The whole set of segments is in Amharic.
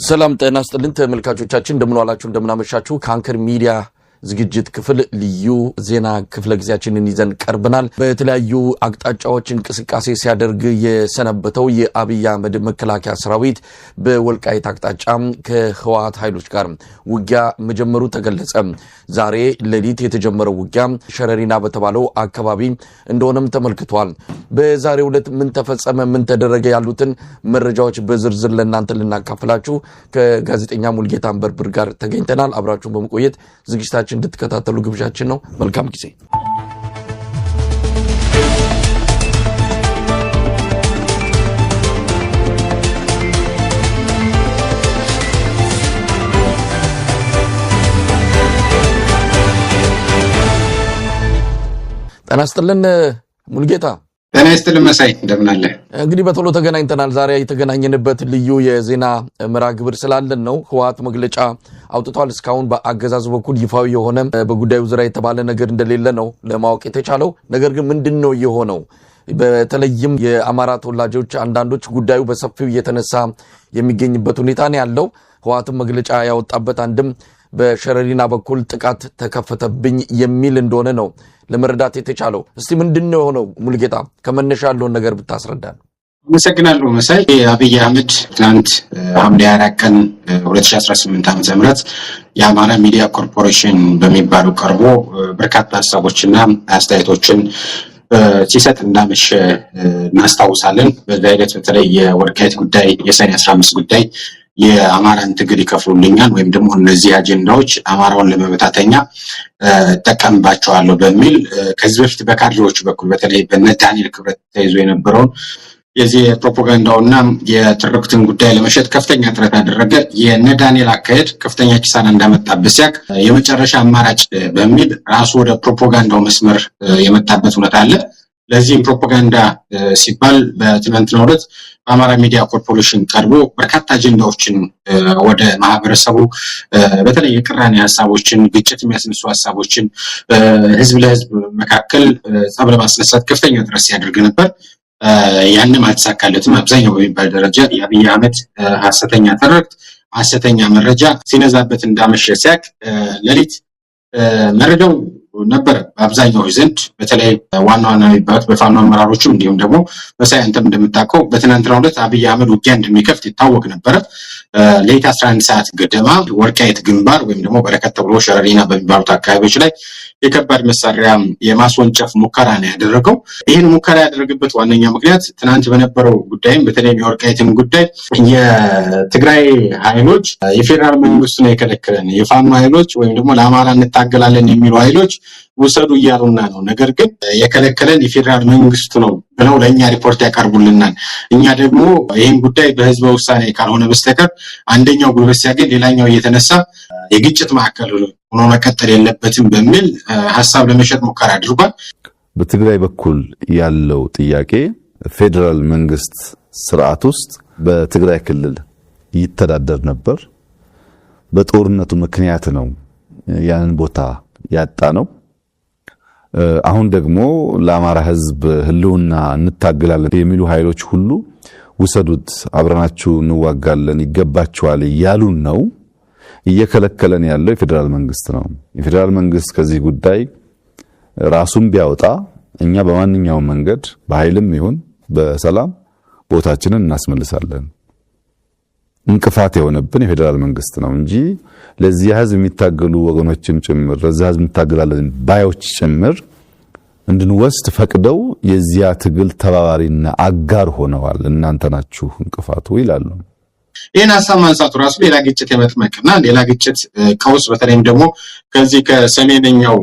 ሰላም ጤና ይስጥልን ተመልካቾቻችን እንደምን ዋላችሁ እንደምን አመሻችሁ ከአንከር ሚዲያ ዝግጅት ክፍል ልዩ ዜና ክፍለ ጊዜያችንን ይዘን ቀርበናል። በተለያዩ አቅጣጫዎች እንቅስቃሴ ሲያደርግ የሰነበተው የአብይ አህመድ መከላከያ ሰራዊት በወልቃይት አቅጣጫ ከህወሓት ኃይሎች ጋር ውጊያ መጀመሩ ተገለጸ። ዛሬ ሌሊት የተጀመረው ውጊያ ሸረሪና በተባለው አካባቢ እንደሆነም ተመልክቷል። በዛሬው ዕለት ምን ተፈጸመ ምን ተደረገ ያሉትን መረጃዎች በዝርዝር ለእናንተ ልናካፍላችሁ ከጋዜጠኛ ሙልጌታ አንበርብር ጋር ተገኝተናል። አብራችሁን በመቆየት ዝግጅታችን እንድትከታተሉ ግብዣችን ነው። መልካም ጊዜ። ጤና ይስጥልን ሙልጌታ። ጤና ይስጥልን መሳይ እንደምን አለ? እንግዲህ በቶሎ ተገናኝተናል። ዛሬ የተገናኘንበት ልዩ የዜና መርሃ ግብር ስላለን ነው። ህወሓት መግለጫ አውጥቷል። እስካሁን በአገዛዙ በኩል ይፋዊ የሆነ በጉዳዩ ዙሪያ የተባለ ነገር እንደሌለ ነው ለማወቅ የተቻለው። ነገር ግን ምንድነው የሆነው? በተለይም የአማራ ተወላጆች አንዳንዶች ጉዳዩ በሰፊው እየተነሳ የሚገኝበት ሁኔታ ነው ያለው። ህወሓት መግለጫ ያወጣበት አንድም በሸረሪና በኩል ጥቃት ተከፈተብኝ የሚል እንደሆነ ነው ለመረዳት የተቻለው። እስቲ ምንድነው የሆነው ሙልጌታ? ከመነሻ ያለውን ነገር ብታስረዳን። አመሰግናለሁ መሳይ። አብይ አህመድ ትናንት ሐምሌ 4 ቀን 2018 ዓ.ም የአማራ ሚዲያ ኮርፖሬሽን በሚባለው ቀርቦ በርካታ ሀሳቦችና አስተያየቶችን ሲሰጥ እንዳመሸ እናስታውሳለን። በዛ ሂደት በተለይ የወልቃይት ጉዳይ፣ የሰኔ 15 ጉዳይ የአማራን ትግል ይከፍሉልኛል ወይም ደግሞ እነዚህ አጀንዳዎች አማራውን ለመበታተኛ ተጠቀምባቸዋለሁ በሚል ከዚህ በፊት በካድሬዎች በኩል በተለይ በነ ዳንኤል ክብረት ተይዞ የነበረውን የዚህ ፕሮፓጋንዳውና የትርክትን ጉዳይ ለመሸጥ ከፍተኛ ጥረት አደረገ። የነ ዳንኤል አካሄድ ከፍተኛ ኪሳራ እንዳመጣበት ሲያቅ የመጨረሻ አማራጭ በሚል ራሱ ወደ ፕሮፓጋንዳው መስመር የመጣበት ሁኔታ አለ። ለዚህም ፕሮፓጋንዳ ሲባል በትናንትናው ዕለት በአማራ ሚዲያ ኮርፖሬሽን ቀርቦ በርካታ አጀንዳዎችን ወደ ማህበረሰቡ በተለይ የቅራኔ ሀሳቦችን፣ ግጭት የሚያስነሱ ሀሳቦችን ህዝብ ለህዝብ መካከል ጸብ ለማስነሳት ከፍተኛ ጥረት ሲያደርግ ነበር። ያንም አልተሳካለትም። አብዛኛው በሚባል ደረጃ የአብይ አህመድ ሐሰተኛ ትርክት፣ ሐሰተኛ መረጃ ሲነዛበት እንዳመሸ ሲያቅ ሌሊት መረጃው ነበር በአብዛኛው ዘንድ በተለይ ዋና የሚባሉት በፋኖ አመራሮችም እንዲሁም ደግሞ መሳይ አንተም እንደምታውቀው በትናንትናው ዕለት አብይ አህመድ ውጊያ እንደሚከፍት ይታወቅ ነበር። ሌሊት 11 ሰዓት ገደማ ወልቃይት ግንባር ወይም ደግሞ በረከት ተብሎ ሸረሪና በሚባሉት አካባቢዎች ላይ የከባድ መሳሪያ የማስወንጨፍ ሙከራ ነው ያደረገው። ይህን ሙከራ ያደረገበት ዋነኛ ምክንያት ትናንት በነበረው ጉዳይም በተለይ የወልቃይትን ጉዳይ የትግራይ ኃይሎች የፌደራል መንግስቱ ነው የከለከለን፣ የፋኖ ኃይሎች ወይም ደግሞ ለአማራ እንታገላለን የሚሉ ኃይሎች ውሰዱ እያሉና ነው። ነገር ግን የከለከለን የፌደራል መንግስቱ ነው ብለው ለእኛ ሪፖርት ያቀርቡልናል። እኛ ደግሞ ይህን ጉዳይ በህዝበ ውሳኔ ካልሆነ በስተቀር አንደኛው ጉልበት ሲያገኝ ሌላኛው እየተነሳ የግጭት ማዕከል ሆኖ መቀጠል የለበትም በሚል ሐሳብ ለመሸጥ ሙከራ አድርጓል። በትግራይ በኩል ያለው ጥያቄ ፌደራል መንግስት ስርዓት ውስጥ በትግራይ ክልል ይተዳደር ነበር። በጦርነቱ ምክንያት ነው ያንን ቦታ ያጣ ነው። አሁን ደግሞ ለአማራ ህዝብ ህልውና እንታገላለን የሚሉ ኃይሎች ሁሉ ውሰዱት፣ አብረናችሁ እንዋጋለን፣ ይገባችኋል እያሉን ነው። እየከለከለን ያለው የፌደራል መንግስት ነው። የፌደራል መንግስት ከዚህ ጉዳይ ራሱን ቢያወጣ እኛ በማንኛውም መንገድ በኃይልም ይሁን በሰላም ቦታችንን እናስመልሳለን። እንቅፋት የሆነብን የፌደራል መንግስት ነው እንጂ ለዚህ ህዝብ የሚታገሉ ወገኖችም ጭምር ለዚህ ህዝብ እንታገላለን ባዮች ጭምር እንድንወስድ ፈቅደው የዚያ ትግል ተባባሪና አጋር ሆነዋል። እናንተ ናችሁ እንቅፋቱ ይላሉ። ይህን ሀሳብ ማንሳቱ ራሱ ሌላ ግጭት የመጥመቅና ሌላ ግጭት ቀውስ በተለይም ደግሞ ከዚህ ከሰሜነኛው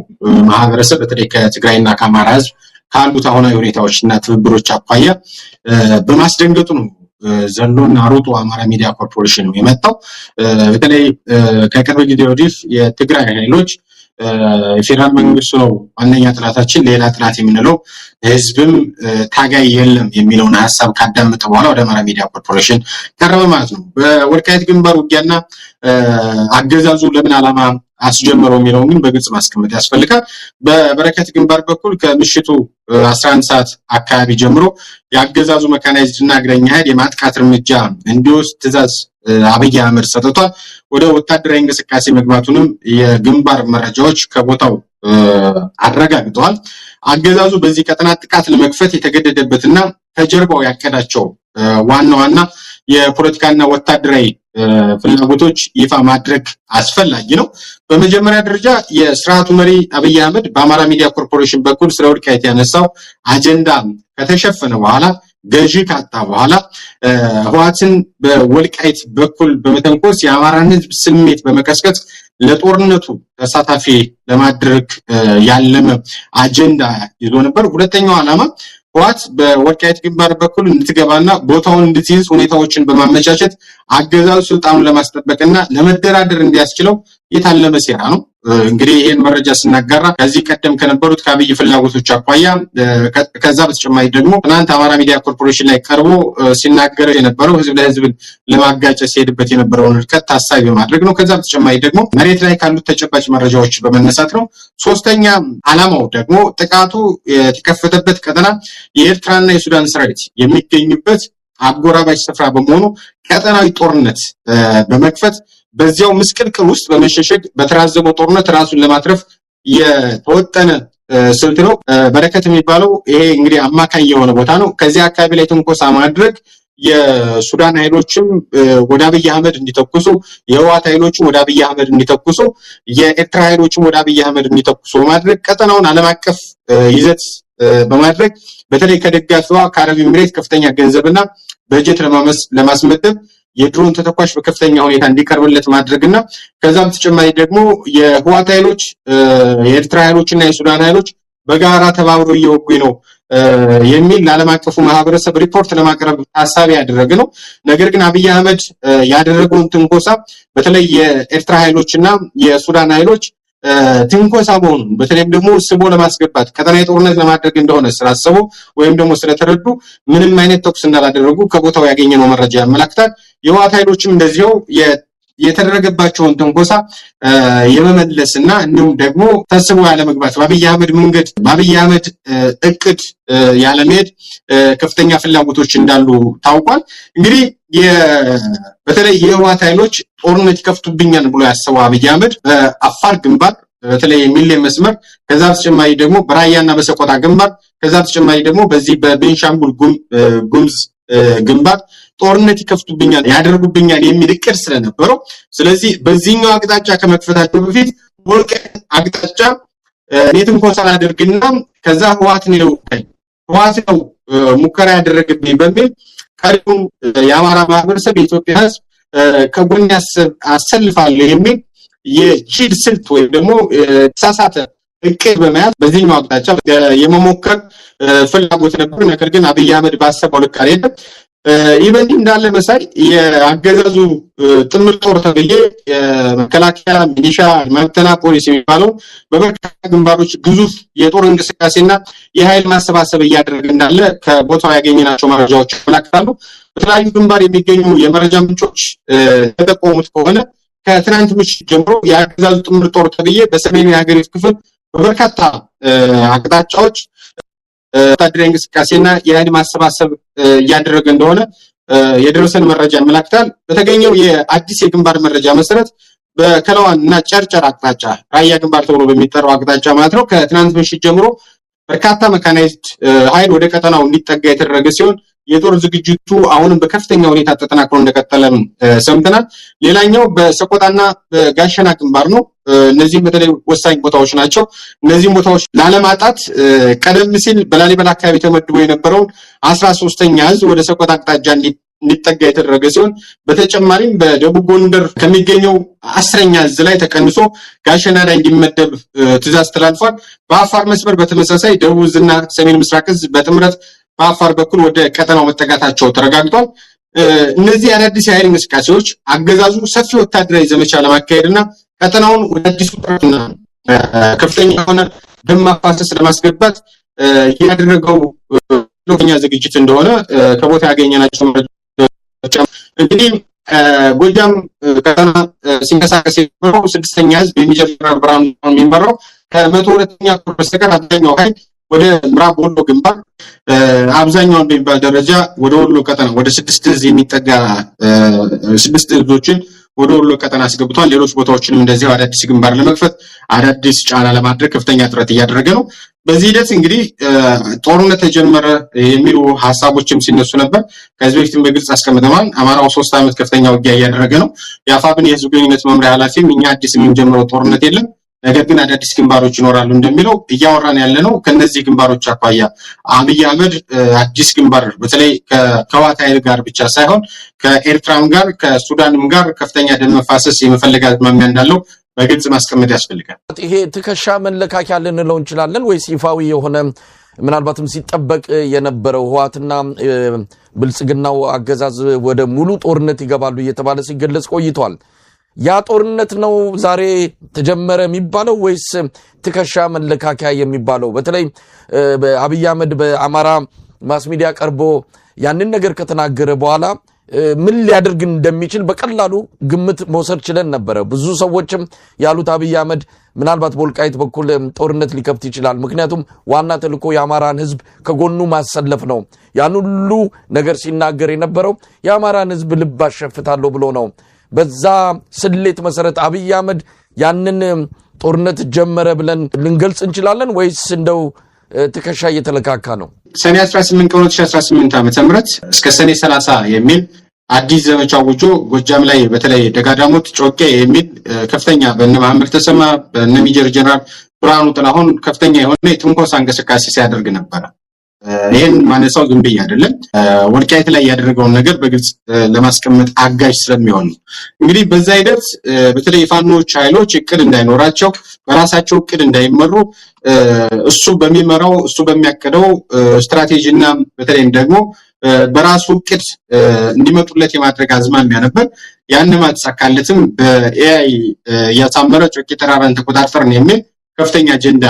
ማህበረሰብ በተለይ ከትግራይና ከአማራ ህዝብ ካሉት አሁናዊ ሁኔታዎችና ትብብሮች አኳያ በማስደንገጡ ነው ዘሎና ሮጦ አማራ ሚዲያ ኮርፖሬሽን ነው የመጣው። በተለይ ከቅርብ ጊዜ ወዲህ የትግራይ ኃይሎች የፌደራል መንግስቱ ነው ዋነኛ ጥላታችን፣ ሌላ ጥላት የምንለው ህዝብም ታጋይ የለም የሚለውን ሐሳብ ካዳመጠ በኋላ ወደ አማራ ሚዲያ ኮርፖሬሽን ቀረበ ማለት ነው። በወልቃይት ግንባር ውጊያና አገዛዙ ለምን ዓላማ አስጀመረው የሚለውን ግን በግልጽ ማስቀመጥ ያስፈልጋል። በበረከት ግንባር በኩል ከምሽቱ 11 ሰዓት አካባቢ ጀምሮ ያገዛዙ መካናይዝድ እና እግረኛ ኃይል የማጥቃት እርምጃ እንዲወስድ ትዕዛዝ አብይ አህመድ ሰጥቷል። ወደ ወታደራዊ እንቅስቃሴ መግባቱንም የግንባር መረጃዎች ከቦታው አረጋግጠዋል። አገዛዙ በዚህ ቀጠና ጥቃት ለመክፈት የተገደደበትና ከጀርባው ያቀዳቸው ዋና የፖለቲካና ወታደራዊ ፍላጎቶች ይፋ ማድረግ አስፈላጊ ነው። በመጀመሪያ ደረጃ የስርዓቱ መሪ አብይ አህመድ በአማራ ሚዲያ ኮርፖሬሽን በኩል ስለ ወልቃይት ያነሳው አጀንዳ ከተሸፈነ በኋላ ገዢ ካጣ በኋላ ህወሓትን በወልቃይት በኩል በመተንኮስ የአማራን ህዝብ ስሜት በመቀስቀስ ለጦርነቱ ተሳታፊ ለማድረግ ያለመ አጀንዳ ይዞ ነበር። ሁለተኛው ዓላማ ህወሓት በወልቃይት ግንባር በኩል እንድትገባና ቦታውን እንድትይዝ ሁኔታዎችን በማመቻቸት አገዛዙ ስልጣኑን ለማስጠበቅና ለመደራደር እንዲያስችለው የታለመ ሴራ ነው። እንግዲህ ይሄን መረጃ ስናጋራ ከዚህ ቀደም ከነበሩት ከአብይ ፍላጎቶች አኳያ ከዛ በተጨማሪ ደግሞ ትናንት አማራ ሚዲያ ኮርፖሬሽን ላይ ቀርቦ ሲናገር የነበረው ህዝብ ለህዝብ ለማጋጨት ሲሄድበት የነበረውን ርቀት ታሳቢ በማድረግ ነው። ከዛ በተጨማሪ ደግሞ መሬት ላይ ካሉት ተጨባጭ መረጃዎች በመነሳት ነው። ሶስተኛ ዓላማው ደግሞ ጥቃቱ የተከፈተበት ቀጠና የኤርትራና የሱዳን ሰራዊት የሚገኙበት አጎራባች ስፍራ በመሆኑ ቀጠናዊ ጦርነት በመክፈት በዚያው ምስቅልቅል ውስጥ በመሸሸግ በተራዘመው ጦርነት ራሱን ለማትረፍ የተወጠነ ስልት ነው። በረከት የሚባለው ይሄ እንግዲህ አማካኝ የሆነ ቦታ ነው። ከዚህ አካባቢ ላይ ትንኮሳ ማድረግ የሱዳን ኃይሎችም ወደ አብይ አህመድ እንዲተኩሱ፣ የህወሓት ኃይሎችም ወደ አብይ አህመድ እንዲተኩሱ፣ የኤርትራ ኃይሎችም ወደ አብይ አህመድ እንዲተኩሱ በማድረግ ቀጠናውን ዓለም አቀፍ ይዘት በማድረግ በተለይ ከደጋፊዋ ከአረብ ኤሚሬት ከፍተኛ ገንዘብና በጀት ለማስመደብ የድሮን ተተኳሽ በከፍተኛ ሁኔታ እንዲቀርብለት ማድረግና ከዛ በተጨማሪ ደግሞ የህወሓት ኃይሎች የኤርትራ ኃይሎችና የሱዳን ኃይሎች በጋራ ተባብረው እየወጉ ነው የሚል ለዓለም አቀፉ ማህበረሰብ ሪፖርት ለማቅረብ ታሳቢ ያደረገ ነው። ነገር ግን አብይ አህመድ ያደረገውን ትንኮሳ በተለይ የኤርትራ ኃይሎችና የሱዳን ኃይሎች ትንኮሳ መሆኑን በተለይም ደግሞ ስቦ ለማስገባት ቀጠናዊ ጦርነት ለማድረግ እንደሆነ ስላሰቡ ወይም ደግሞ ስለተረዱ ምንም አይነት ተኩስ እንዳላደረጉ ከቦታው ያገኘነው መረጃ ያመለክታል። የህወሓት ኃይሎችም እንደዚሁ የተደረገባቸውን ትንኮሳ የመመለስና እንዲሁም ደግሞ ተስቦ ያለመግባት በአብይ አህመድ መንገድ በአብይ አህመድ እቅድ ያለመሄድ ከፍተኛ ፍላጎቶች እንዳሉ ታውቋል። እንግዲህ በተለይ የህወሓት ኃይሎች ጦርነት ይከፍቱብኛል ብሎ ያሰበው አብይ አህመድ በአፋር ግንባር በተለይ የሚሌ መስመር ከዛ በተጨማሪ ደግሞ በራያና በሰቆጣ ግንባር ከዛ በተጨማሪ ደግሞ በዚህ በቤንሻንጉል ጉምዝ ግንባር ጦርነት ይከፍቱብኛል ያደርጉብኛል የሚል እቅድ ስለነበረው ስለዚህ በዚህኛው አቅጣጫ ከመክፈታቸው በፊት ወልቃይት አቅጣጫ ትንኮሳ አድርግና ከዛ ህወሓት ነው ሙከራ ያደረገብኝ በሚል ቀሪውን የአማራ ማህበረሰብ የኢትዮጵያ ህዝብ ከጎን አሰልፋለሁ የሚል የቺድ ስልት ወይም ደግሞ ተሳሳተ እቅድ በመያዝ በዚህኛው አቅጣጫ የመሞከር ፍላጎት ነበር። ነገር ግን አብይ አህመድ ባሰበው ልክ አልሄደም። ይህ በእንዲህ እንዳለ መሳይ የአገዛዙ ጥምር ጦር ተብዬ መከላከያ፣ ሚሊሻ፣ መብተና ፖሊስ የሚባለው በበርካታ ግንባሮች ግዙፍ የጦር እንቅስቃሴና የኃይል ማሰባሰብ እያደረገ እንዳለ ከቦታው ያገኘናቸው መረጃዎች ያመለክታሉ። በተለያዩ ግንባር የሚገኙ የመረጃ ምንጮች ተጠቆሙት ከሆነ ከትናንት ምሽት ጀምሮ የአገዛዙ ጥምር ጦር ተብዬ በሰሜኑ የሀገሪቱ ክፍል በበርካታ አቅጣጫዎች ወታደራዊ እንቅስቃሴና የኃይል ማሰባሰብ እያደረገ እንደሆነ የደረሰን መረጃ ያመለክታል። በተገኘው የአዲስ የግንባር መረጃ መሰረት በከለዋንና ጨርጨር አቅጣጫ ራያ ግንባር ተብሎ በሚጠራው አቅጣጫ ማለት ነው ከትናንት ምሽት ጀምሮ በርካታ መካናይዝድ ኃይል ወደ ቀጠናው እንዲጠጋ የተደረገ ሲሆን የጦር ዝግጅቱ አሁንም በከፍተኛ ሁኔታ ተጠናክሮ እንደቀጠለም ሰምተናል። ሌላኛው በሰቆጣና በጋሸና ግንባር ነው። እነዚህም በተለይ ወሳኝ ቦታዎች ናቸው። እነዚህም ቦታዎች ላለማጣት ቀደም ሲል በላሊበላ አካባቢ ተመድቦ የነበረውን 13ኛ እዝ ወደ ሰቆጣ አቅጣጫ እንዲጠጋ የተደረገ ሲሆን በተጨማሪም በደቡብ ጎንደር ከሚገኘው 10ኛ እዝ ላይ ተቀንሶ ጋሸና ላይ እንዲመደብ ትዕዛዝ ተላልፏል። በአፋር መስመር በተመሳሳይ ደቡብ እዝና ሰሜን ምስራቅ እዝ በጥምረት በአፋር በኩል ወደ ቀጠናው መጠጋታቸው ተረጋግጧል። እነዚህ አዳዲስ የኃይል እንቅስቃሴዎች አገዛዙ ሰፊ ወታደራዊ ዘመቻ ለማካሄድና ቀጠናውን ወደ አዲሱ ጥረትና ከፍተኛ የሆነ ደም ማፋሰስ ለማስገባት ያደረገው ከፍተኛ ዝግጅት እንደሆነ ከቦታ ያገኘናቸው መረጃዎች እንግዲህ ጎጃም ከተማ ሲንቀሳቀስ የነበረው 6ኛ ህዝብ የሚጀምረው ብርሃኑ የሚመራው ከ102ኛ ኮር በስተቀር አብዛኛው ኃይል ወደ ምዕራብ ወሎ ግንባር አብዛኛውን በሚባል ደረጃ ወደ ወሎ ቀጠና ወደ 6 ህዝብ የሚጠጋ 6 ህዝቦችን ወደ ወሎ ቀጠና አስገብቷል። ሌሎች ቦታዎችንም እንደዚህ አዳዲስ ግንባር ለመክፈት አዳዲስ ጫና ለማድረግ ከፍተኛ ጥረት እያደረገ ነው። በዚህ ሂደት እንግዲህ ጦርነት ተጀመረ የሚሉ ሐሳቦችም ሲነሱ ነበር። ከዚህ በፊትም በግልጽ አስቀምጠናል። አማራው 3 ዓመት ከፍተኛ ውጊያ እያደረገ ነው። የአፋብን የህዝብ ግንኙነት መምሪያ ኃላፊም እኛ አዲስ የምንጀምረው ጦርነት የለም፣ ነገር ግን አዳዲስ ግንባሮች ይኖራሉ እንደሚለው እያወራን ያለነው ከነዚህ ግንባሮች አኳያ አብይ አህመድ አዲስ ግንባር በተለይ ከህወሓት ኃይል ጋር ብቻ ሳይሆን ከኤርትራም ጋር ከሱዳንም ጋር ከፍተኛ ደም መፋሰስ የመፈለግ አዝማሚያ እንዳለው በግልጽ ማስቀመጥ ያስፈልጋል። ይሄ ትከሻ መለካኪያ ልንለው እንችላለን ወይስ ይፋዊ የሆነ ምናልባትም ሲጠበቅ የነበረው ህወሓትና ብልጽግናው አገዛዝ ወደ ሙሉ ጦርነት ይገባሉ እየተባለ ሲገለጽ ቆይቷል? ያ ጦርነት ነው ዛሬ ተጀመረ የሚባለው ወይስ ትከሻ መለካኪያ የሚባለው? በተለይ አብይ አህመድ በአማራ ማስ ሚዲያ ቀርቦ ያንን ነገር ከተናገረ በኋላ ምን ሊያደርግ እንደሚችል በቀላሉ ግምት መውሰድ ችለን ነበረ። ብዙ ሰዎችም ያሉት አብይ አህመድ ምናልባት በወልቃይት በኩል ጦርነት ሊከፍት ይችላል፣ ምክንያቱም ዋና ተልዕኮ የአማራን ህዝብ ከጎኑ ማሰለፍ ነው። ያን ሁሉ ነገር ሲናገር የነበረው የአማራን ህዝብ ልብ አሸፍታለሁ ብሎ ነው። በዛ ስሌት መሰረት አብይ አህመድ ያንን ጦርነት ጀመረ ብለን ልንገልጽ እንችላለን ወይስ እንደው ትከሻ እየተለካካ ነው? ሰኔ 18 ቀን 2018 ዓ.ም እስከ ሰኔ 30 የሚል አዲስ ዘመቻ ወጆ ጎጃም ላይ በተለይ ደጋዳሞት ጮቄ የሚል ከፍተኛ በእነ መሐመድ ተሰማ በእነ ሜጀር ጀነራል ብርሃኑ ጥላሁን ከፍተኛ የሆነ የትንኮሳ እንቅስቃሴ ሲያደርግ ነበር። ይሄን ማነሳው ዝም ብዬ አይደለም፣ ወልቃይት ላይ ያደረገውን ነገር በግልጽ ለማስቀመጥ አጋዥ ስለሚሆን እንግዲህ በዛ ሂደት በተለይ የፋኖች ኃይሎች እቅድ እንዳይኖራቸው በራሳቸው እቅድ እንዳይመሩ እሱ በሚመራው እሱ በሚያቀደው ስትራቴጂና በተለይም ደግሞ በራሱ እቅድ እንዲመጡለት የማድረግ አዝማሚያ ነበር። ያን ማጥሳካለትም በኤአይ ያሳመረ ጮቄ ተራራን ተቆጣጠርን የሚል ከፍተኛ አጀንዳ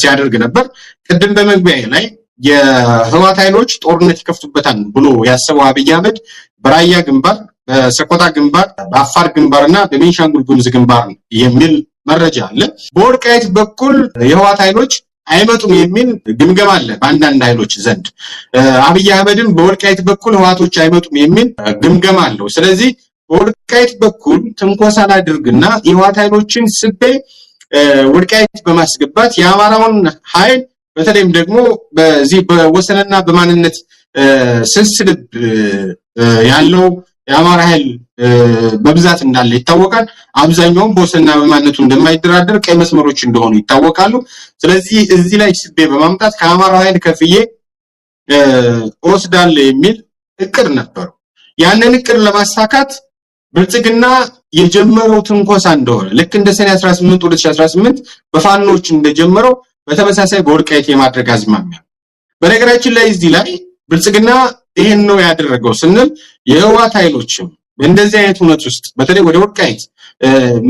ሲያደርግ ነበር። ቅድም በመግቢያ ላይ የህወሓት ኃይሎች ጦርነት ይከፍቱበታል ብሎ ያሰበው አብይ አህመድ በራያ ግንባር፣ በሰቆጣ ግንባር፣ በአፋር ግንባርና በቤንሻንጉል ጉሙዝ ግንባር የሚል መረጃ አለ። በወልቃይት በኩል የህወሓት ኃይሎች አይመጡም የሚል ግምገማ አለ በአንዳንድ ኃይሎች ዘንድ። አብይ አህመድም በወልቃይት በኩል ህወሓቶች አይመጡም የሚል ግምገማ አለው። ስለዚህ በወልቃይት በኩል ትንኮሳ ላድርግና የህወሓት ኃይሎችን ስቤ ወልቃይት በማስገባት የአማራውን ኃይል በተለይም ደግሞ በዚህ በወሰንና በማንነት ስልስልብ ያለው የአማራ ኃይል በብዛት እንዳለ ይታወቃል። አብዛኛውም በወሰንና በማንነቱ እንደማይደራደር ቀይ መስመሮች እንደሆኑ ይታወቃሉ። ስለዚህ እዚህ ላይ ስቤ በማምጣት ከአማራ ኃይል ከፍዬ ወስዳለሁ የሚል እቅድ ነበረው። ያንን እቅድ ለማሳካት ብልጽግና የጀመረው ትንኮሳ እንደሆነ ልክ እንደ ሰኔ 18 2018 በፋኖች እንደጀመረው በተመሳሳይ በወልቃይት የማድረግ አዝማሚያ። በነገራችን ላይ እዚህ ላይ ብልጽግና ይሄን ነው ያደረገው ስንል የህወሓት ኃይሎችም በእንደዚህ አይነት ሁኔታ ውስጥ በተለይ ወደ ወልቃይት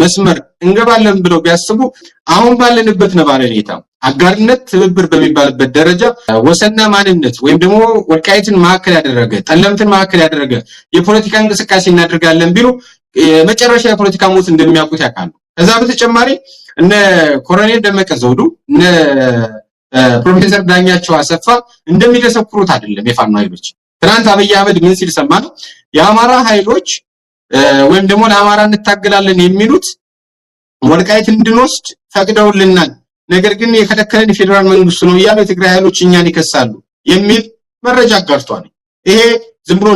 መስመር እንገባለን ብለው ቢያስቡ አሁን ባለንበት ነባራዊ ሁኔታ አጋርነት ትብብር በሚባልበት ደረጃ ወሰንና ማንነት ወይም ደግሞ ወልቃይትን ማዕከል ያደረገ ጠለምትን ማዕከል ያደረገ የፖለቲካ እንቅስቃሴ እናደርጋለን ቢሉ የመጨረሻ የፖለቲካ ሞት እንደሚያውቁት ያውቃሉ። ከዛ በተጨማሪ እነ ኮሎኔል ደመቀ ዘውዱ እነ ፕሮፌሰር ዳኛቸው አሰፋ እንደሚደሰኩሩት አይደለም። የፋኖ ኃይሎች ትናንት አብይ አህመድ ምን ሲል ሰማነው? የአማራ ኃይሎች ወይም ደግሞ ለአማራ እንታገላለን የሚሉት ወልቃይት እንድንወስድ ፈቅደውልናል፣ ነገር ግን የከለከለን የፌደራል መንግስቱ ነው እያሉ የትግራይ ኃይሎች እኛን ይከሳሉ የሚል መረጃ አጋርቷል። ይሄ ዝም ብሎ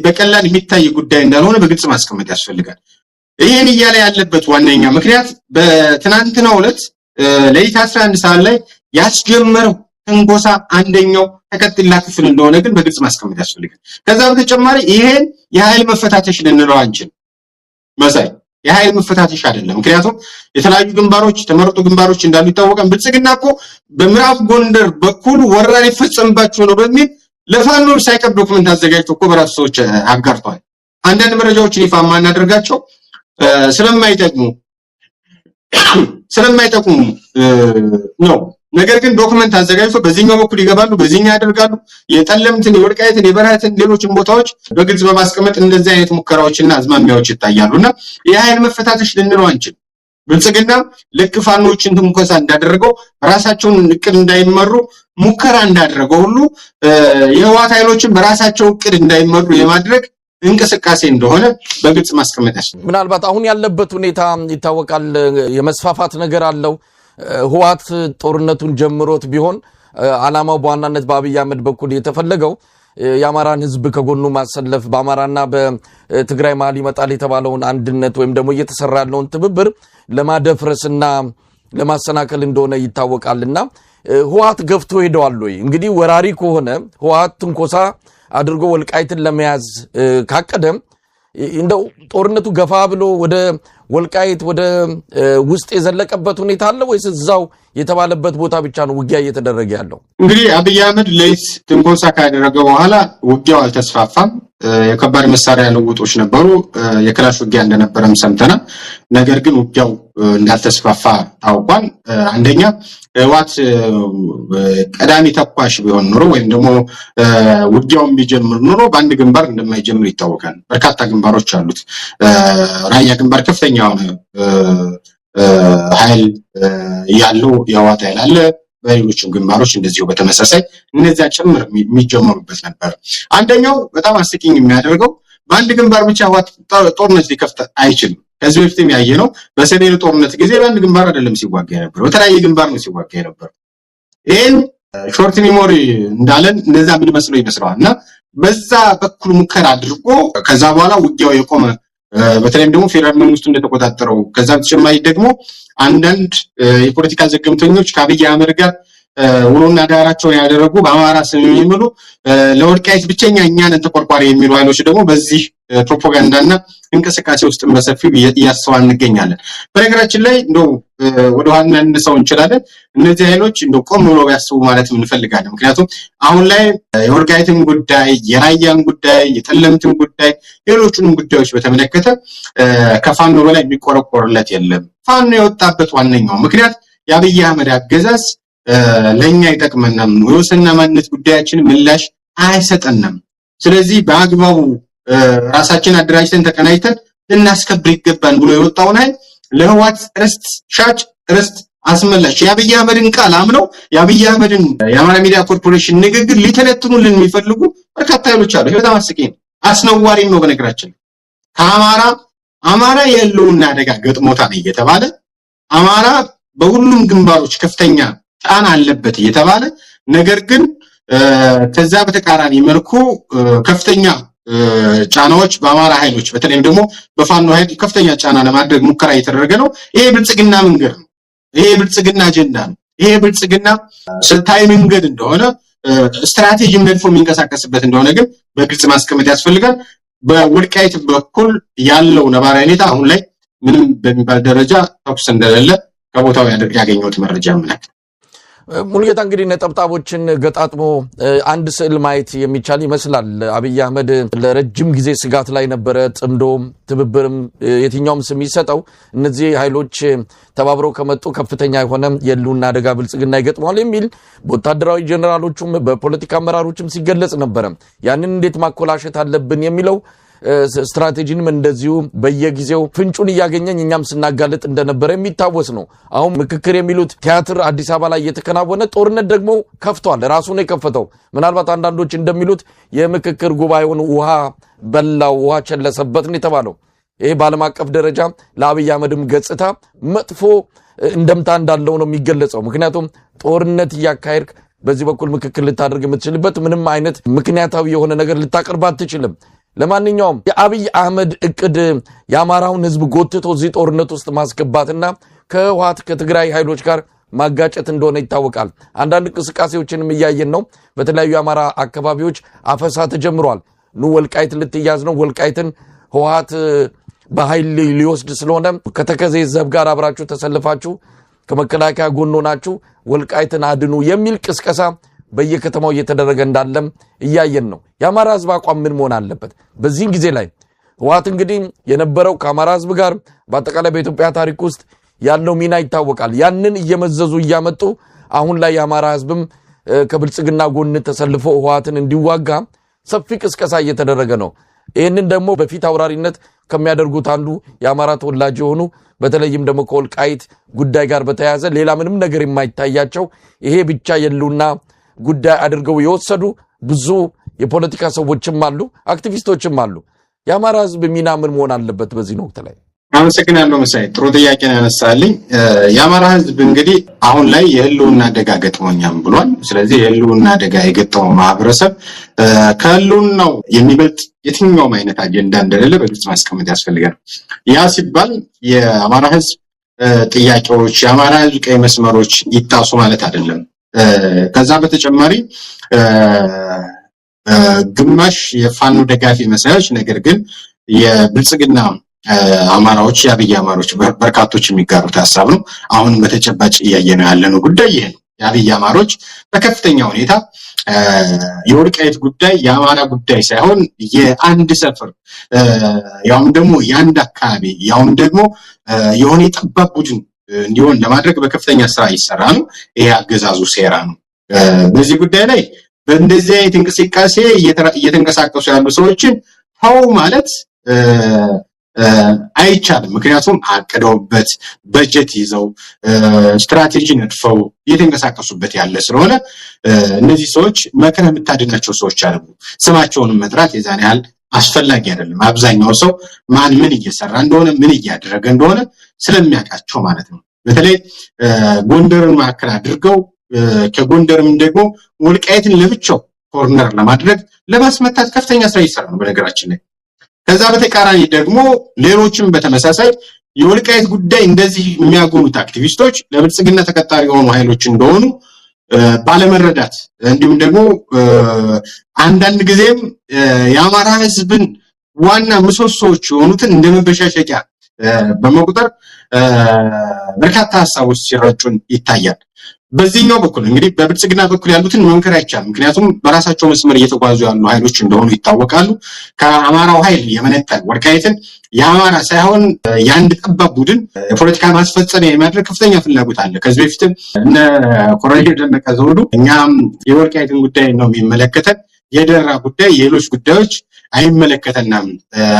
በቀላል የሚታይ ጉዳይ እንዳልሆነ በግልጽ ማስቀመጥ ያስፈልጋል። ይሄን እያለ ያለበት ዋነኛ ምክንያት በትናንትናው ዕለት ለሊት 11 ሰዓት ላይ ያስጀመረው ትንኮሳ አንደኛው ተከትላ ክፍል እንደሆነ ግን በግልጽ ማስቀመጥ ያስፈልጋል። ከዛ በተጨማሪ ይሄን የኃይል መፈታተሽ ልንለው አንችልም። መሳይ የኃይል መፈታተሽ አይደለም። ምክንያቱም የተለያዩ ግንባሮች ተመረጡ ግንባሮች እንዳሉ ይታወቃል። ብልጽግና እኮ በምዕራብ ጎንደር በኩል ወረራ ሊፈጸምባቸው ነው በሚል ለፋኖ ሳይቀር ዶክመንት አዘጋጅቶ እኮ በራሱ ሰዎች አጋርቷል። አንዳንድ መረጃዎችን ይፋ ማናደርጋቸው ስለማይጠቅሙ ነው ነገር ግን ዶክመንት አዘጋጅቶ በዚህኛው በኩል ይገባሉ፣ በዚህኛው ያደርጋሉ። የጠለምትን፣ የወልቃይትን፣ የበረሃትን ሌሎችን ቦታዎች በግልጽ በማስቀመጥ እንደዚህ አይነት ሙከራዎችና አዝማሚያዎች ይታያሉና የኃይል መፈታተሽ ልንለው አንችልም። ብልጽግና ልክ ፋኖችን ትንኮሳ እንዳደረገው ራሳቸውን እቅድ እንዳይመሩ ሙከራ እንዳደረገው ሁሉ የህወሓት ኃይሎችን በራሳቸው እቅድ እንዳይመሩ የማድረግ እንቅስቃሴ እንደሆነ በግልጽ ማስቀመጥ ያስፈልጋል። ምናልባት አሁን ያለበት ሁኔታ ይታወቃል። የመስፋፋት ነገር አለው። ህወሓት ጦርነቱን ጀምሮት ቢሆን ዓላማው በዋናነት በአብይ አህመድ በኩል የተፈለገው የአማራን ህዝብ ከጎኑ ማሰለፍ፣ በአማራና በትግራይ መሃል ይመጣል የተባለውን አንድነት ወይም ደግሞ እየተሰራ ያለውን ትብብር ለማደፍረስና ለማሰናከል እንደሆነ ይታወቃልና ህወሓት ገፍቶ ሄደዋል ወይ? እንግዲህ ወራሪ ከሆነ ህወሓት ትንኮሳ አድርጎ ወልቃይትን ለመያዝ ካቀደም እንደው ጦርነቱ ገፋ ብሎ ወደ ወልቃይት ወደ ውስጥ የዘለቀበት ሁኔታ አለ ወይስ እዛው የተባለበት ቦታ ብቻ ነው ውጊያ እየተደረገ ያለው? እንግዲህ አብይ አህመድ ለይስ ትንኮሳ ካደረገ በኋላ ውጊያው አልተስፋፋም። የከባድ መሳሪያ ልውጦች ነበሩ፣ የክላሽ ውጊያ እንደነበረም ሰምተናል። ነገር ግን ውጊያው እንዳልተስፋፋ ታውቋል። አንደኛ ህወሓት ቀዳሚ ተኳሽ ቢሆን ኖሮ ወይም ደግሞ ውጊያውን ቢጀምር ኖሮ በአንድ ግንባር እንደማይጀምር ይታወቃል። በርካታ ግንባሮች አሉት። ራያ ግንባር ከፍተኛ የሆነ ኃይል ያለው የህወሓት ኃይል አለ። በሌሎችም ግንባሮች እንደዚሁ በተመሳሳይ እነዚያ ጭምር የሚጀመሩበት ነበር። አንደኛው በጣም አስቂኝ የሚያደርገው በአንድ ግንባር ብቻ ህወሓት ጦርነት ሊከፍት አይችልም። ከዚህ በፊትም ያየነው በሰሜኑ ጦርነት ጊዜ በአንድ ግንባር አይደለም ሲዋጋ የነበረው፣ በተለያየ ግንባር ነው ሲዋጋ የነበረው። ይህን ሾርት ሜሞሪ እንዳለን እነዛ ምን መስለው ይመስለዋል እና በዛ በኩል ሙከራ አድርጎ ከዛ በኋላ ውጊያው የቆመ በተለይም ደግሞ ፌደራል መንግስቱ እንደተቆጣጠረው ከዛ በተጨማሪ ደግሞ አንዳንድ የፖለቲካ ዘገምተኞች ከአብይ አህመድ ጋር ውሎና ዳራቸውን ያደረጉ በአማራ ስም የሚምሉ ለወልቃይት ብቸኛ እኛን ተቆርቋሪ የሚሉ ኃይሎች ደግሞ በዚህ ፕሮፓጋንዳና እንቅስቃሴ ውስጥ በሰፊው እያስተዋል እንገኛለን። በነገራችን ላይ እንደው ወደ ኋላ እንነሳው እንችላለን። እነዚህ ኃይሎች እንደው ቆም ብሎ ቢያስቡ ማለት እንፈልጋለን። ምክንያቱም አሁን ላይ የወልቃይትን ጉዳይ፣ የራያን ጉዳይ፣ የጠለምትን ጉዳይ፣ ሌሎቹንም ጉዳዮች በተመለከተ ከፋኖ በላይ የሚቆረቆርለት የለም። ፋኖ የወጣበት ዋነኛው ምክንያት የአብይ አህመድ አገዛዝ ለኛ ይጠቅመናል፣ የወሰንና ማንነት ጉዳያችን ምላሽ አይሰጠንም። ስለዚህ በአግባቡ ራሳችን አደራጅተን ተቀናጅተን ልናስከብር ይገባል ብሎ የወጣውን ኃይል ለህወሓት ርስት ሻጭ ርስት አስመላሽ የአብይ አህመድን ቃል አምነው የአብይ አህመድን የአማራ ሚዲያ ኮርፖሬሽን ንግግር ሊተነትኑልን የሚፈልጉ በርካታ ኃይሎች አሉ። ይሄ በጣም አስቂኝ ነው፣ አስነዋሪም ነው። በነገራችን አማራ የህልውና አደጋ ገጥሞታል እየተባለ አማራ በሁሉም ግንባሮች ከፍተኛ ጫና አለበት እየተባለ ነገር ግን ከዛ በተቃራኒ መልኩ ከፍተኛ ጫናዎች በአማራ ኃይሎች በተለይም ደግሞ በፋኖ ኃይል ከፍተኛ ጫና ለማድረግ ሙከራ እየተደረገ ነው። ይሄ ብልጽግና መንገድ ነው። ይሄ ብልጽግና አጀንዳ ነው። ይሄ ብልጽግና ስልታዊ መንገድ እንደሆነ ስትራቴጂም ነድፎ የሚንቀሳቀስበት እንደሆነ ግን በግልጽ ማስቀመጥ ያስፈልጋል። በወልቃይት በኩል ያለው ነባራዊ ሁኔታ አሁን ላይ ምንም በሚባል ደረጃ ተኩስ እንደሌለ ከቦታው ያገኘሁት መረጃ ያመለክታል። ሙሉጌታ እንግዲህ ነጠብጣቦችን ገጣጥሞ አንድ ስዕል ማየት የሚቻል ይመስላል። አብይ አህመድ ለረጅም ጊዜ ስጋት ላይ ነበረ። ጽምዶም ትብብርም የትኛውም ስም ይሰጠው እነዚህ ኃይሎች ተባብረው ከመጡ ከፍተኛ የሆነ የህልውና አደጋ ብልጽግና ይገጥመዋል የሚል በወታደራዊ ጀነራሎቹም በፖለቲካ አመራሮችም ሲገለጽ ነበረ። ያንን እንዴት ማኮላሸት አለብን የሚለው ስትራቴጂንም እንደዚሁ በየጊዜው ፍንጩን እያገኘን እኛም ስናጋለጥ እንደነበረ የሚታወስ ነው። አሁን ምክክር የሚሉት ቲያትር አዲስ አበባ ላይ እየተከናወነ ጦርነት ደግሞ ከፍቷል። ራሱ ነው የከፈተው። ምናልባት አንዳንዶች እንደሚሉት የምክክር ጉባኤውን ውሃ በላው፣ ውሃ ቸለሰበት ነው የተባለው። ይሄ በዓለም አቀፍ ደረጃ ለአብይ አህመድም ገጽታ መጥፎ እንደምታ እንዳለው ነው የሚገለጸው። ምክንያቱም ጦርነት እያካሄድክ በዚህ በኩል ምክክር ልታደርግ የምትችልበት ምንም አይነት ምክንያታዊ የሆነ ነገር ልታቀርብ አትችልም። ለማንኛውም የአብይ አህመድ እቅድ የአማራውን ህዝብ ጎትቶ እዚህ ጦርነት ውስጥ ማስገባትና ከህወሓት ከትግራይ ኃይሎች ጋር ማጋጨት እንደሆነ ይታወቃል። አንዳንድ እንቅስቃሴዎችንም እያየን ነው። በተለያዩ የአማራ አካባቢዎች አፈሳ ተጀምሯል። ወልቃይት ልትያዝ ነው፣ ወልቃይትን ህወሓት በኃይል ሊወስድ ስለሆነ ከተከዜ ዘብ ጋር አብራችሁ ተሰልፋችሁ ከመከላከያ ጎን ሆናችሁ ወልቃይትን አድኑ የሚል ቅስቀሳ በየከተማው እየተደረገ እንዳለም እያየን ነው። የአማራ ህዝብ አቋም ምን መሆን አለበት? በዚህ ጊዜ ላይ ህወሓት እንግዲህ የነበረው ከአማራ ህዝብ ጋር በአጠቃላይ በኢትዮጵያ ታሪክ ውስጥ ያለው ሚና ይታወቃል። ያንን እየመዘዙ እያመጡ አሁን ላይ የአማራ ህዝብም ከብልጽግና ጎን ተሰልፎ ህወሓትን እንዲዋጋ ሰፊ ቅስቀሳ እየተደረገ ነው። ይሄንን ደግሞ በፊት አውራሪነት ከሚያደርጉት አንዱ የአማራ ተወላጅ የሆኑ በተለይም ደግሞ ከወልቃይት ጉዳይ ጋር በተያያዘ ሌላ ምንም ነገር የማይታያቸው ይሄ ብቻ የሉና ጉዳይ አድርገው የወሰዱ ብዙ የፖለቲካ ሰዎችም አሉ፣ አክቲቪስቶችም አሉ። የአማራ ህዝብ ሚና ምን መሆን አለበት በዚህ ወቅት ላይ? አመሰግናለሁ መሳይ፣ ጥሩ ጥያቄ ነው ያነሳልኝ። የአማራ ህዝብ እንግዲህ አሁን ላይ የህልውና አደጋ ገጥሞኛል ብሏል። ስለዚህ የህልውና አደጋ የገጠመው ማህበረሰብ ከህልውናው የሚበልጥ የትኛውም አይነት አጀንዳ እንደሌለ በግልጽ ማስቀመጥ ያስፈልጋል። ያ ሲባል የአማራ ህዝብ ጥያቄዎች፣ የአማራ ህዝብ ቀይ መስመሮች ይጣሱ ማለት አይደለም። ከዛ በተጨማሪ ግማሽ የፋኖ ደጋፊ መሳዮች ነገር ግን የብልጽግና አማራዎች የአብይ አማሮች በርካቶች የሚጋሩት ሐሳብ ነው። አሁን በተጨባጭ እያየነው ያለነው ጉዳይ ይሄ ነው። የአብይ አማሮች በከፍተኛ ሁኔታ የወልቃይት ጉዳይ የአማራ ጉዳይ ሳይሆን የአንድ ሰፈር ያውም ደግሞ የአንድ አካባቢ ያውም ደግሞ የሆነ የጠባብ ቡድን እንዲሆን ለማድረግ በከፍተኛ ስራ ይሰራ ነው። ይሄ አገዛዙ ሴራ ነው። በዚህ ጉዳይ ላይ በእንደዚህ አይነት እንቅስቃሴ እየተንቀሳቀሱ ያሉ ሰዎችን ተው ማለት አይቻልም። ምክንያቱም አቅደውበት በጀት ይዘው ስትራቴጂ ነድፈው እየተንቀሳቀሱበት ያለ ስለሆነ እነዚህ ሰዎች መከራ የምታድናቸው ሰዎች አሉ። ስማቸውንም መጥራት የዛን ያህል አስፈላጊ አይደለም። አብዛኛው ሰው ማን ምን እየሰራ እንደሆነ ምን እያደረገ እንደሆነ ስለሚያውቃቸው ማለት ነው። በተለይ ጎንደርን ማዕከል አድርገው ከጎንደርም ደግሞ ወልቃይትን ለብቻው ኮርነር ለማድረግ ለማስመታት ከፍተኛ ስራ ይሰራ ነው በነገራችን ላይ። ከዛ በተቃራኒ ደግሞ ሌሎችም በተመሳሳይ የወልቃይት ጉዳይ እንደዚህ የሚያጎኑት አክቲቪስቶች ለብልጽግና ተቀጣሪ የሆኑ ኃይሎች እንደሆኑ ባለመረዳት እንዲሁም ደግሞ አንዳንድ ጊዜም የአማራ ህዝብን ዋና ምሰሶዎች የሆኑትን እንደ መበሻሸቂያ በመቁጠር በርካታ ሐሳቦች ሲረጩን ይታያል። በዚህኛው በኩል እንግዲህ በብልጽግና በኩል ያሉትን መምከር አይቻልም። ምክንያቱም በራሳቸው መስመር እየተጓዙ ያሉ ኃይሎች እንደሆኑ ይታወቃሉ። ከአማራው ኃይል የመነጠል ወልቃይትን የአማራ ሳይሆን የአንድ ጠባብ ቡድን የፖለቲካ ማስፈጸሚያ የማድረግ ከፍተኛ ፍላጎት አለ። ከዚህ በፊትም እነ ኮሎኔል ደመቀ ዘውዱ እኛም የወልቃይትን ጉዳይ ነው የሚመለከተን፣ የደራ ጉዳይ የሌሎች ጉዳዮች አይመለከተናም፣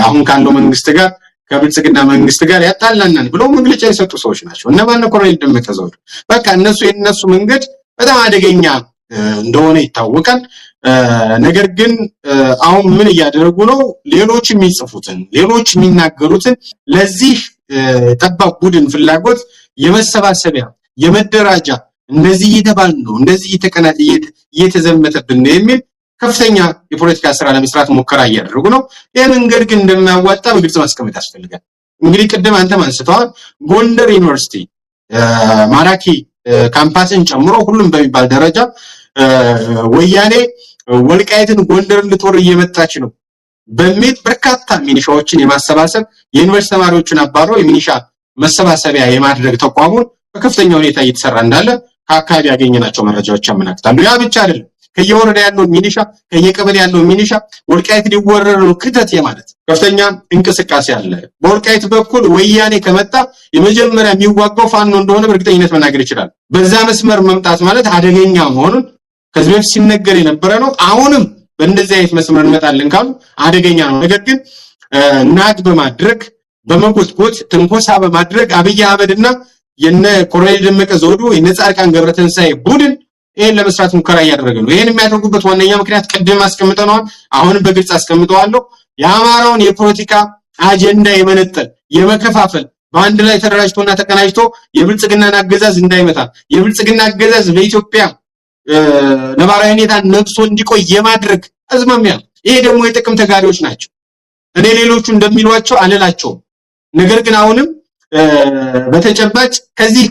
አሁን ካለው መንግስት ጋር ከብልጽግና መንግስት ጋር ያጣላናል ብለው መግለጫ የሰጡ ሰዎች ናቸው። እነማን ነው? ኮሎኔል ደመቀ ዘውዱ። በቃ የነሱ መንገድ በጣም አደገኛ እንደሆነ ይታወቃል። ነገር ግን አሁን ምን እያደረጉ ነው? ሌሎች የሚጽፉትን ሌሎች የሚናገሩትን ለዚህ ጠባብ ቡድን ፍላጎት የመሰባሰቢያ የመደራጃ እንደዚህ እየተባልን ነው እንደዚህ እየተዘመተብን ነው የሚል ከፍተኛ የፖለቲካ ስራ ለመስራት ሙከራ እያደረጉ ነው። ይሄ መንገድ ግን እንደማያዋጣ በግልጽ ማስቀመጥ ያስፈልጋል። እንግዲህ ቅድም አንተም አንስተዋል። ጎንደር ዩኒቨርሲቲ ማራኪ ካምፓስን ጨምሮ ሁሉም በሚባል ደረጃ ወያኔ ወልቃይትን ጎንደር ልትወር እየመጣች ነው በሚል በርካታ ሚኒሻዎችን የማሰባሰብ የዩኒቨርሲቲ ተማሪዎችን አባሮ የሚኒሻ መሰባሰቢያ የማድረግ ተቋሙን በከፍተኛ ሁኔታ እየተሰራ እንዳለ ከአካባቢ ያገኘናቸው መረጃዎች ያመለክታሉ። ያ ብቻ አይደለም። ከየወረዳ ያለው ሚኒሻ ከየቀበሌ ያለው ሚኒሻ ወልቃይት ሊወረር ነው ክተት የማለት ከፍተኛ እንቅስቃሴ አለ። በወልቃይት በኩል ወያኔ ከመጣ የመጀመሪያ የሚዋጋው ፋኖ እንደሆነ በእርግጠኝነት መናገር ይችላል። በዛ መስመር መምጣት ማለት አደገኛ መሆኑን ከዚህ በፊት ሲነገር የነበረ ነው። አሁንም በእንደዚህ አይነት መስመር እንመጣለን ካሉ አደገኛ ነው። ነገር ግን ናግ በማድረግ በመጎትጎት ትንኮሳ በማድረግ አብይ አህመድና የነ ኮሎኔል ደመቀ ዘውዱ የነ ጻድቃን ገብረተንሳይ ቡድን ይሄን ለመስራት ሙከራ እያደረገ ነው። ይሄን የሚያደርጉበት ዋነኛ ምክንያት ቅድም አስቀምጠናል፣ አሁንም በግልጽ አስቀምጠዋለሁ። የአማራውን የፖለቲካ አጀንዳ የመነጠል የመከፋፈል በአንድ ላይ ተደራጅቶና ተቀናጅቶ የብልጽግናን አገዛዝ እንዳይመታ የብልጽግና አገዛዝ በኢትዮጵያ ነባራዊ ሁኔታ ነግሶ እንዲቆይ የማድረግ አዝማሚያ። ይሄ ደግሞ የጥቅም ተጋሪዎች ናቸው። እኔ ሌሎቹ እንደሚሏቸው አልላቸውም። ነገር ግን አሁንም በተጨባጭ ከዚህ